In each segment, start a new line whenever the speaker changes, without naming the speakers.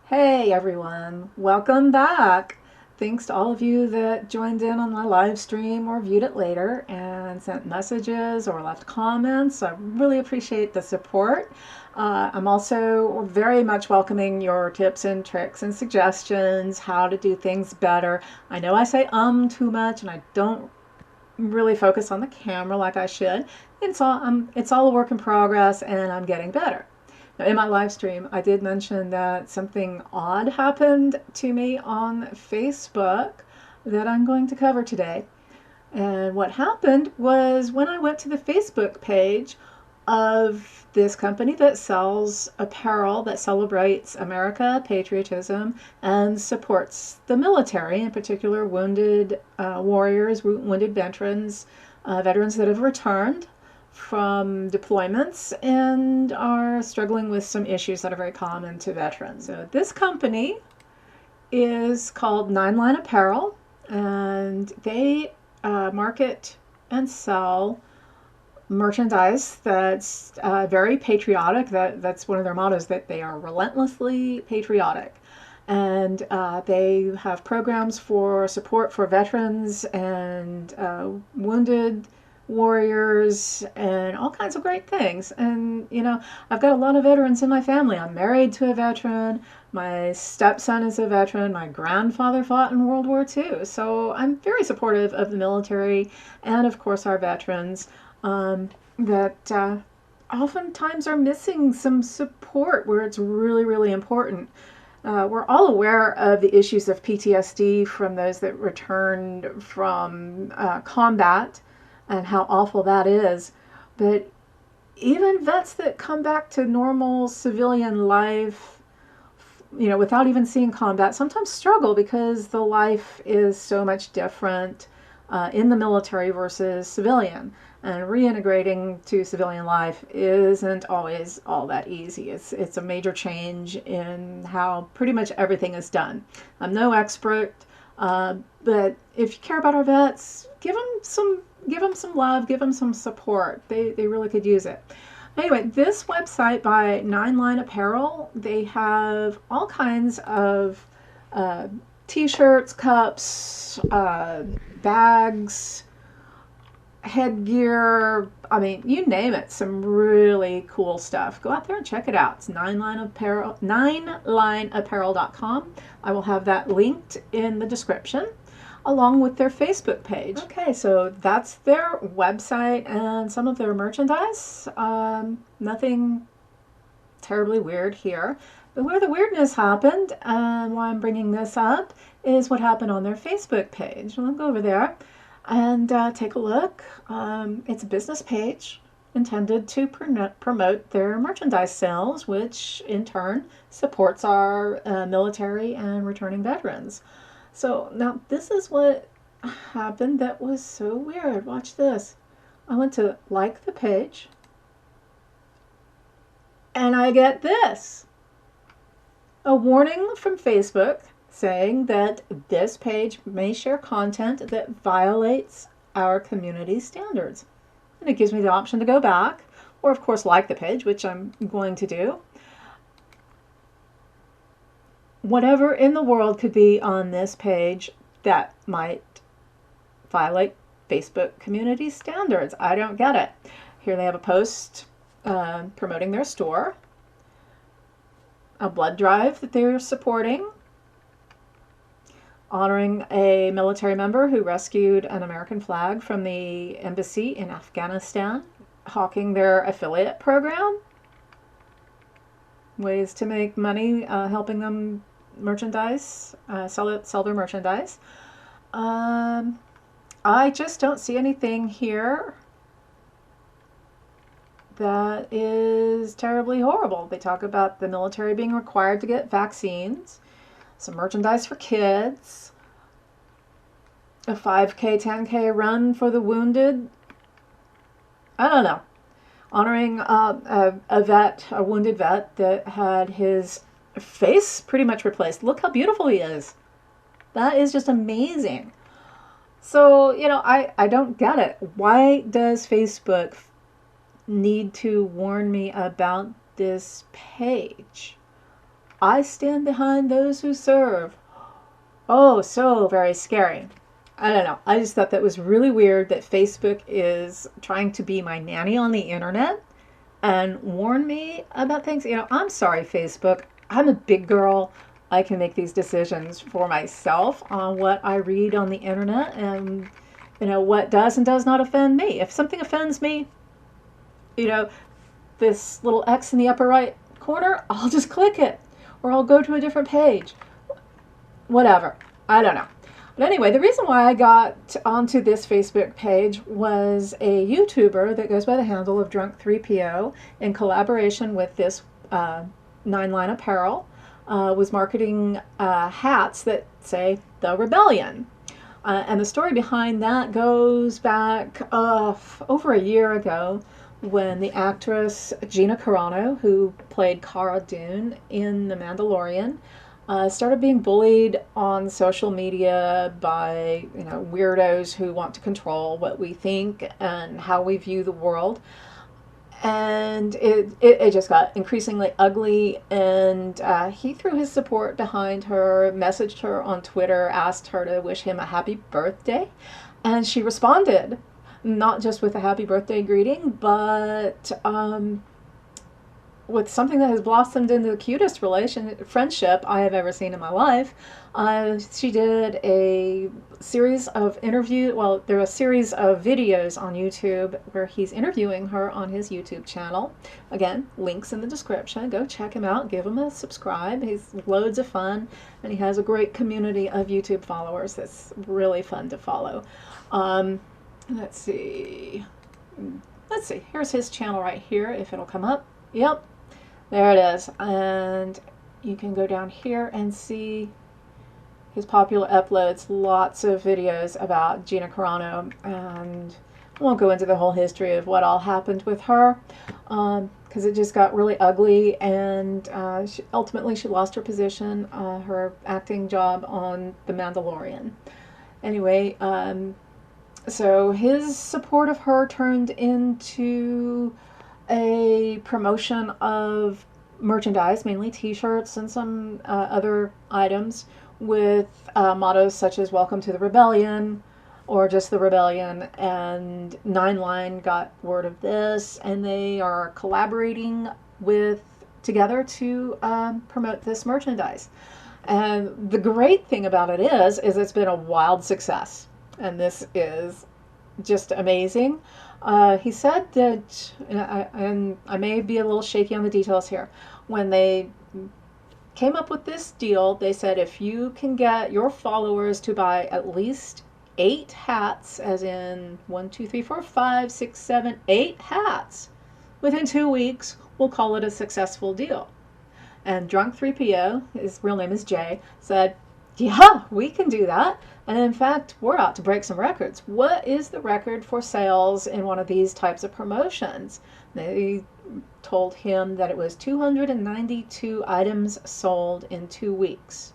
Hey everyone, welcome back. Thanks to all of you that joined in on my live stream or viewed it later and sent messages or left comments. I really appreciate the support. I'm also very much welcoming your tips and tricks and suggestions, how to do things better. I know I say too much and I don't really focus on the camera like I should. It's all a work in progress and I'm getting better. Now, in my live stream, I did mention that something odd happened to me on Facebook that I'm going to cover today. And what happened was when I went to the Facebook page of this company that sells apparel that celebrates America, patriotism, and supports the military, in particular wounded warriors, wounded veterans, veterans that have returned from deployments and are struggling with some issues that are very common to veterans. So this company is called NineLine Apparel, and they market and sell merchandise that's very patriotic. That's one of their mottos, that they are relentlessly patriotic. And they have programs for support for veterans and wounded warriors and all kinds of great things. And I've got a lot of veterans in my family. I'm married to a veteran. My stepson is a veteran. My grandfather fought in World War II. So I'm very supportive of the military and, of course, our veterans that oftentimes are missing some support where it's really, really important. We're all aware of the issues of PTSD from those that returned from combat and how awful that is. But even vets that come back to normal civilian life, without even seeing combat, sometimes struggle because the life is so much different in the military versus civilian. And reintegrating to civilian life isn't always all that easy. It's a major change in how pretty much everything is done. I'm no expert, but if you care about our vets, give them some love, give them some support. They really could use it. Anyway, this website by NineLine Apparel, they have all kinds of t-shirts, cups, bags, headgear, I mean, you name it, some really cool stuff. Go out there and check it out. It's NineLineApparel.com. I will have that linked in the description, along with their Facebook page. Okay, so that's their website and some of their merchandise. Nothing terribly weird here. But where the weirdness happened, and why I'm bringing this up, is what happened on their Facebook page. I'll go over there and take a look. It's a business page intended to promote their merchandise sales, which in turn supports our military and returning veterans. So now this is what happened that was so weird. Watch this. I went to like the page and I get this. A warning from Facebook saying that this page may share content that violates our community standards. And it gives me the option to go back, or of course like the page, which I'm going to do. Whatever in the world could be on this page that might violate Facebook community standards. I don't get it. Here they have a post promoting their store, a blood drive that they're supporting, honoring a military member who rescued an American flag from the embassy in Afghanistan, hawking their affiliate program, ways to make money, helping them merchandise, sell their merchandise. I just don't see anything here that is terribly horrible. They talk about the military being required to get vaccines, some merchandise for kids, a 5K, 10K run for the wounded. I don't know. Honoring a wounded vet that had his face pretty much replaced. Look how beautiful he is. That is just amazing. So, I don't get it. Why does Facebook need to warn me about this page? I stand behind those who serve. Oh, so very scary. I don't know. I just thought that was really weird that Facebook is trying to be my nanny on the internet and warn me about things. I'm sorry, Facebook. I'm a big girl. I can make these decisions for myself on what I read on the internet and, what does and does not offend me. If something offends me, this little X in the upper right corner, I'll just click it or I'll go to a different page. Whatever. I don't know. But anyway, the reason why I got onto this Facebook page was a YouTuber that goes by the handle of Drunk3P0 in collaboration with this NineLine Apparel was marketing hats that say The Rebellion. And the story behind that goes back over a year ago when the actress Gina Carano, who played Cara Dune in The Mandalorian, started being bullied on social media by weirdos who want to control what we think and how we view the world. And it just got increasingly ugly, and he threw his support behind her, messaged her on Twitter, asked her to wish him a happy birthday, and she responded, not just with a happy birthday greeting, but with something that has blossomed into the cutest friendship I have ever seen in my life. She did a series of there are a series of videos on YouTube where he's interviewing her on his YouTube channel. Again, links in the description. Go check him out. Give him a subscribe. He's loads of fun, and he has a great community of YouTube followers that's really fun to follow. Let's see. Here's his channel right here, if it'll come up. Yep. There it is. And you can go down here and see his popular uploads. Lots of videos about Gina Carano, and I won't go into the whole history of what all happened with her because it just got really ugly, and ultimately she lost her position, her acting job on The Mandalorian. Anyway, so his support of her turned into a promotion of merchandise, mainly t-shirts and some other items with mottos such as "Welcome to the Rebellion" or just "The Rebellion." And NineLine got word of this, and they are collaborating together to promote this merchandise. And the great thing about it is it's been a wild success, and this is just amazing. He said that, and I may be a little shaky on the details here, when they came up with this deal, they said if you can get your followers to buy at least 8 hats, as in 1, 2, 3, 4, 5, 6, 7, 8 hats, within 2 weeks, we'll call it a successful deal. And Drunk3P0, his real name is Jay, said, yeah, we can do that. And in fact, we're out to break some records. What is the record for sales in one of these types of promotions? They told him that it was 292 items sold in 2 weeks.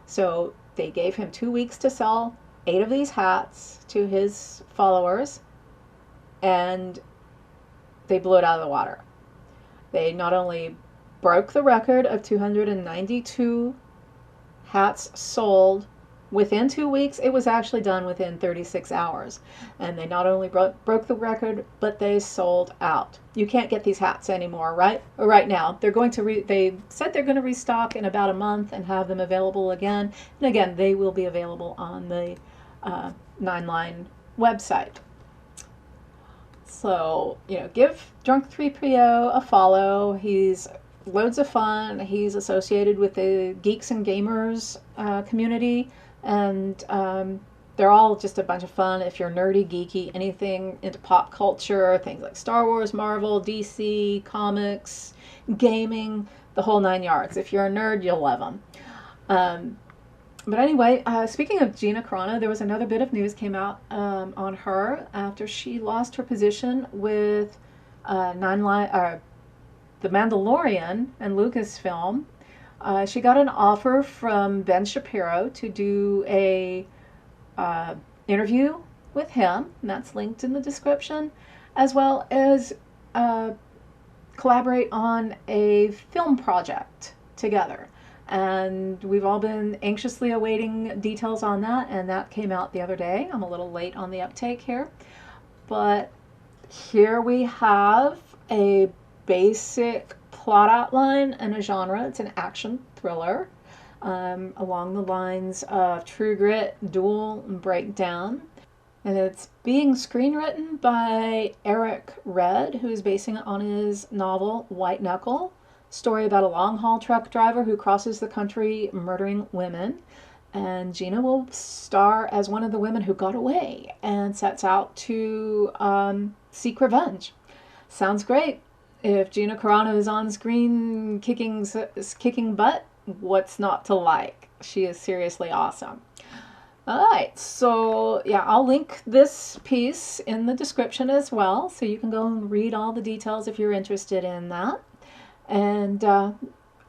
So they gave him 2 weeks to sell 8 of these hats to his followers, and they blew it out of the water. They not only broke the record of 292 hats sold within 2 weeks, it was actually done within 36 hours. And they not only broke the record, but they sold out. You can't get these hats anymore, right now. They're going to they said they're going to restock in about a month and have them available again. And again, they will be available on the NineLine website. So, give Drunk3P0 a follow. He's loads of fun. He's associated with the Geeks+Gamers community, and they're all just a bunch of fun. If you're nerdy, geeky, anything into pop culture, things like Star Wars, Marvel, DC, comics, gaming, the whole 9 yards. If you're a nerd, you'll love them. But anyway, speaking of Gina Carano, there was another bit of news came out on her after she lost her position with The Mandalorian and Lucasfilm. She got an offer from Ben Shapiro to do a interview with him, and that's linked in the description, as well as collaborate on a film project together. and we've all been anxiously awaiting details on that, and that came out the other day. I'm a little late on the uptake here, but here we have a basic plot outline and a genre. It's an action thriller along the lines of True Grit, Duel, and Breakdown. And it's being screenwritten by Eric Red, who is basing it on his novel White Knuckle, story about a long-haul truck driver who crosses the country murdering women. And Gina will star as one of the women who got away and sets out to seek revenge. Sounds great. If Gina Carano is on screen kicking butt, what's not to like? She is seriously awesome. All right, so yeah, I'll link this piece in the description as well, so you can go and read all the details if you're interested in that. And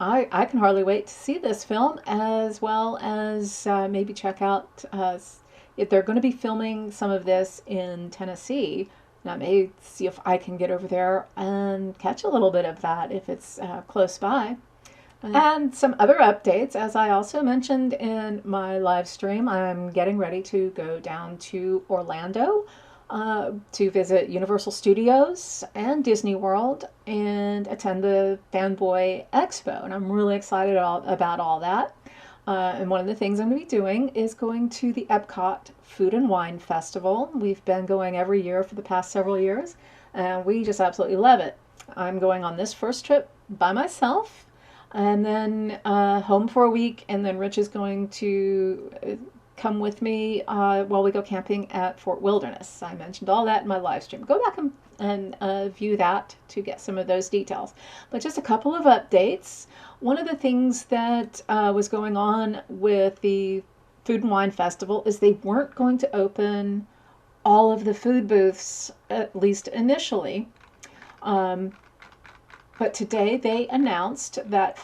I can hardly wait to see this film, as well as maybe check out if they're going to be filming some of this in Tennessee. And I may see if I can get over there and catch a little bit of that if it's close by. And some other updates, as I also mentioned in my live stream, I'm getting ready to go down to Orlando to visit Universal Studios and Disney World and attend the Fanboy Expo. And I'm really excited about all that. And one of the things I'm going to be doing is going to the Epcot Food and Wine Festival. We've been going every year for the past several years, and we just absolutely love it. I'm going on this first trip by myself, and then home for a week, and then Rich is going to come with me while we go camping at Fort Wilderness. I mentioned all that in my live stream. Go back and view that to get some of those details. But just a couple of updates. One of the things that was going on with the Food and Wine Festival is they weren't going to open all of the food booths, at least initially. But today they announced that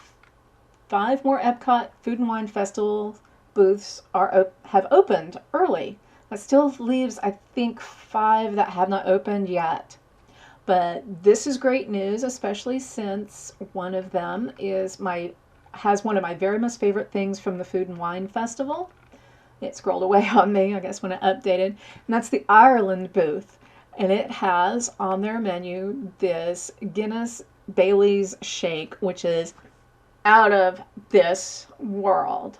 5 more Epcot Food and Wine Festival booths have opened early. That still leaves, I think, 5 that have not opened yet. But this is great news, especially since one of them has one of my very most favorite things from the Food and Wine Festival. It scrolled away on me, I guess, when it updated. And that's the Ireland booth. And it has on their menu this Guinness Bailey's shake, which is out of this world.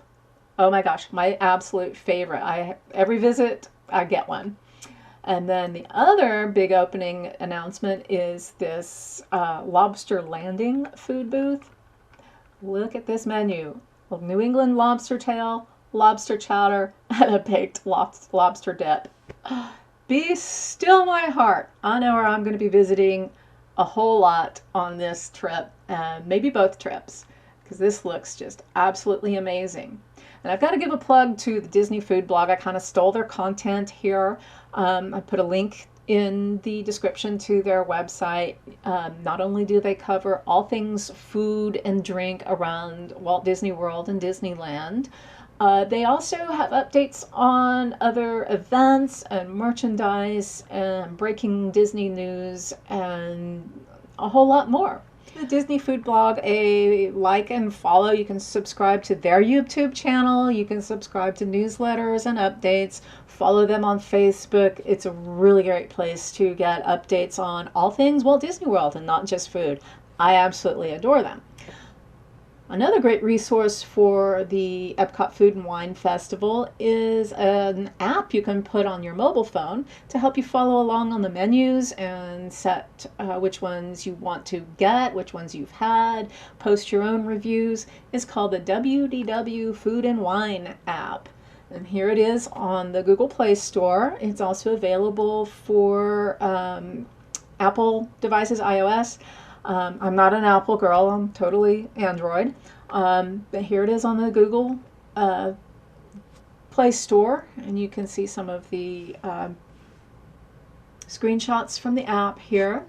Oh my gosh, my absolute favorite. Every visit, I get one. And then the other big opening announcement is this Lobster Landing food booth. Look at this menu. New England lobster tail, lobster chowder, and a baked lobster dip. Be still my heart. I know where I'm going to be visiting a whole lot on this trip, maybe both trips, because this looks just absolutely amazing. And I've got to give a plug to the Disney Food Blog. I kind of stole their content here. I put a link in the description to their website. Not only do they cover all things food and drink around Walt Disney World and Disneyland, they also have updates on other events and merchandise and breaking Disney news and a whole lot more. The Disney Food Blog, a like and follow. You can subscribe to their YouTube channel. You can subscribe to newsletters and updates. Follow them on Facebook. It's a really great place to get updates on all things Walt Disney World and not just food. I absolutely adore them. Another great resource for the Epcot Food and Wine Festival is an app you can put on your mobile phone to help you follow along on the menus and set which ones you want to get, which ones you've had, post your own reviews. It's called the WDW Food and Wine App. And here it is on the Google Play Store. It's also available for Apple devices, iOS. I'm not an Apple girl, I'm totally Android. But here it is on the Google Play Store, and you can see some of the screenshots from the app here,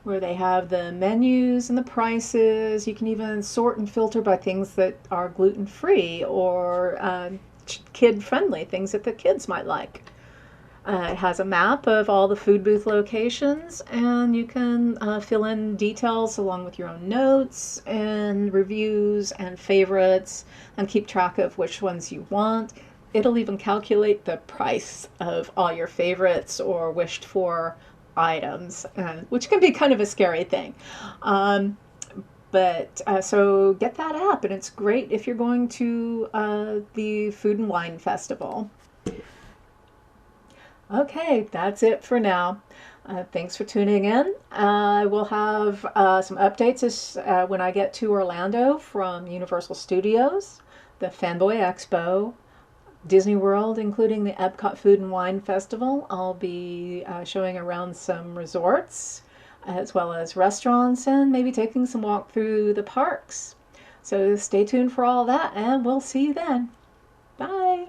where they have the menus and the prices. You can even sort and filter by things that are gluten-free or kid-friendly, things that the kids might like. It has a map of all the food booth locations, and you can fill in details along with your own notes and reviews and favorites and keep track of which ones you want. It'll even calculate the price of all your favorites or wished for items, which can be kind of a scary thing. So get that app, and it's great if you're going to the Food and Wine Festival. Okay, that's it for now. Thanks for tuning in. I will have some updates when I get to Orlando from Universal Studios, the Fanboy Expo, Disney World, including the Epcot Food and Wine Festival. I'll be showing around some resorts as well as restaurants and maybe taking some walk through the parks. So stay tuned for all that, and we'll see you then. Bye.